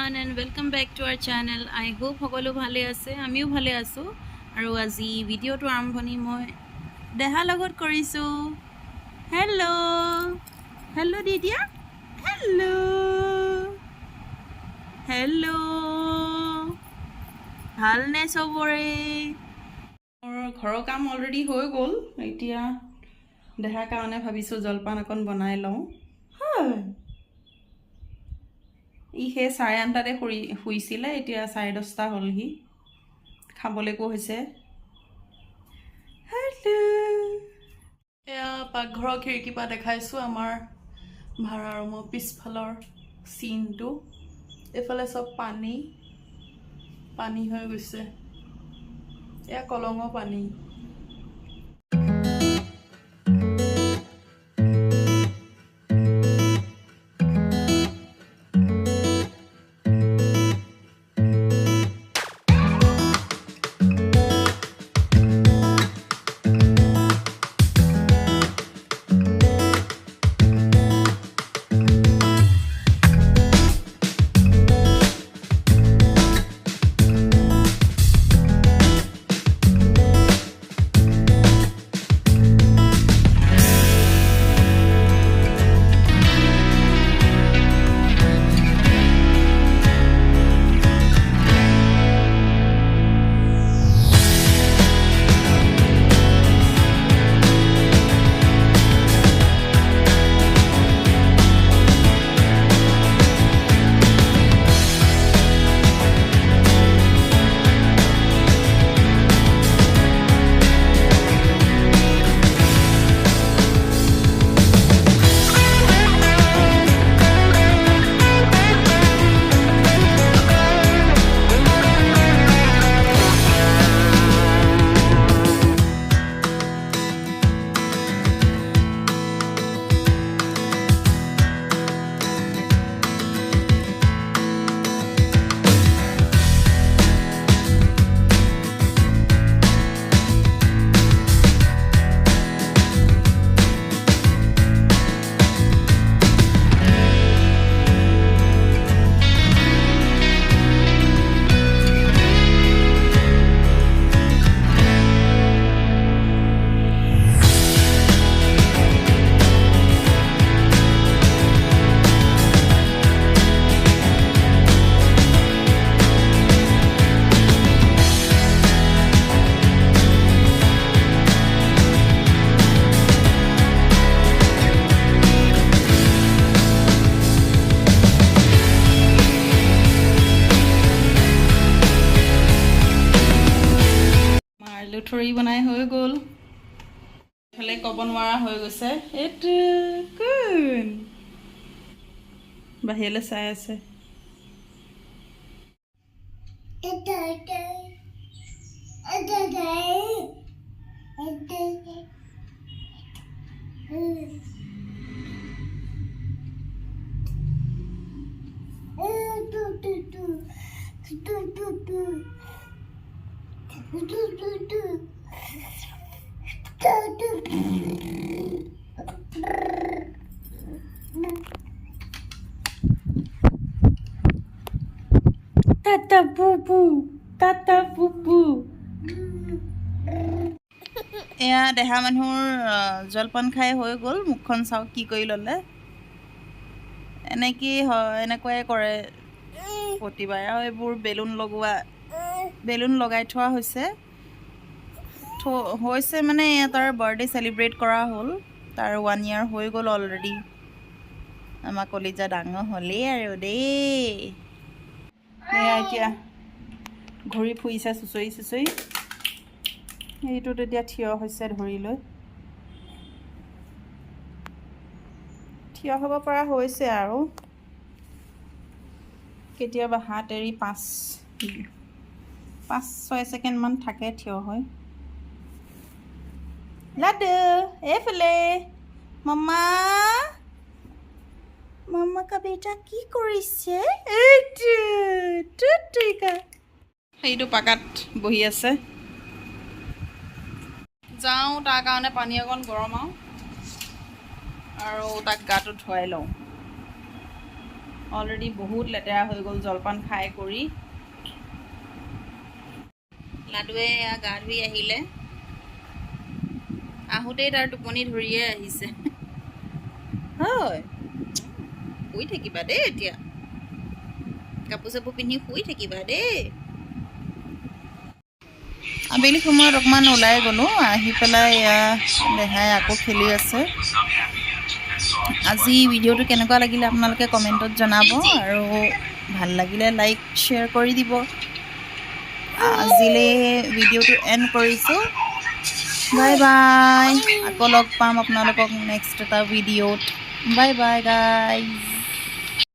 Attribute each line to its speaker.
Speaker 1: everyone and welcome back to our channel. I hope সকলো ভালে আছে আমিও ভালে আছো আৰু আজি ভিডিওটো আৰম্ভণি মই দেহা লগত কৰিছো হেল্ল হেল্ল দিদিয়া হেল্ল হেল্ল ভালনে সবৰে মোৰ ঘৰৰ কাম অলৰেডি হৈ গ'ল এতিয়া দেহা কাৰণে ভাবিছো জলপান অকন বনাই লওঁ হয় ইহে 8:30 শুইছিলে এতিয়া 10:30 হ'লহি খাবলৈকো হৈছে হেল্ল এয়া পাকঘৰৰ খিৰিকী পা দেখাইছো আমাৰ ভাড়া ৰুমৰ পিছফালৰ সিনটো এফালে সব পানী পানী হৈ গৈছে এয়া কলঙৰ পানী লুঠৰি বনাই হৈ গ'ল ফলে ক'ব নোৱাৰা হৈ গৈছে এটো কোন বাহিৰলৈ চাই আছে Tata bubu, tata bubu. এয়া দেহা মানুহৰ জলপান খাই হৈ গ'ল মুখখন চাও কি কৰি ললে এনেকি এনেকুৱাই কৰে প্ৰতিবাৰ আৰু এইবোৰ বেলুন লগাই থোৱা হৈছে মানে তাৰ বাৰ্থডে সেলিব্ৰেট কৰা হ'ল তাৰ 1 ইয়াৰ হৈ গ'ল অলৰেডি আমাৰ কলিজা ডাঙৰ হ'লেই আৰু দেই এয়া এতিয়া ঘূৰি ফুৰিছে চুচৰি এইটো তেতিয়া থিয় হৈছে ধৰি লৈ থিয় হ'ব পৰা হৈছে আৰু কেতিয়াবা হাত এৰি 5-6 ছেকেণ্ড মান থাকে থিয় হৈ লাডু এফালে মামা का बेटा কি কৰিছে এইটো টুটুকা এইটো পাকাত বহি আছে যাওঁ তাৰ কাৰণে পানী অকণ গৰমাও আৰু তাক গাটো ধুৱাই লওঁ অলৰেডি বহুত লেতেৰা হৈ গ'ল জলপান খাই কৰি। লাডুৱে গা ধুই আহিলে, আহোঁতেই তাৰ টোপনি ধৰিয়ে আহিছে। হয়, শুই থাকিবা দেই, এতিয়া কাপোৰ চাপোৰ পিন্ধি শুই থাকিবা দেই। আবেলি সময়ত অকণমান ওলাই গ'লোঁ, আহি পেলাই দেহাই আকৌ খেলি আছে। আজি ভিডিঅ'টো কেনেকুৱা লাগিলে আপোনালোকে কমেণ্টত জনাব, আৰু ভাল লাগিলে লাইক শ্বেয়াৰ কৰি দিব। আজিলৈ ভিডিঅ'টো এণ্ড কৰিছোঁ। বাই বাই, আকৌ লগ পাম আপোনালোকক নেক্সট এটা ভিডিঅ'ত। Bye bye guys.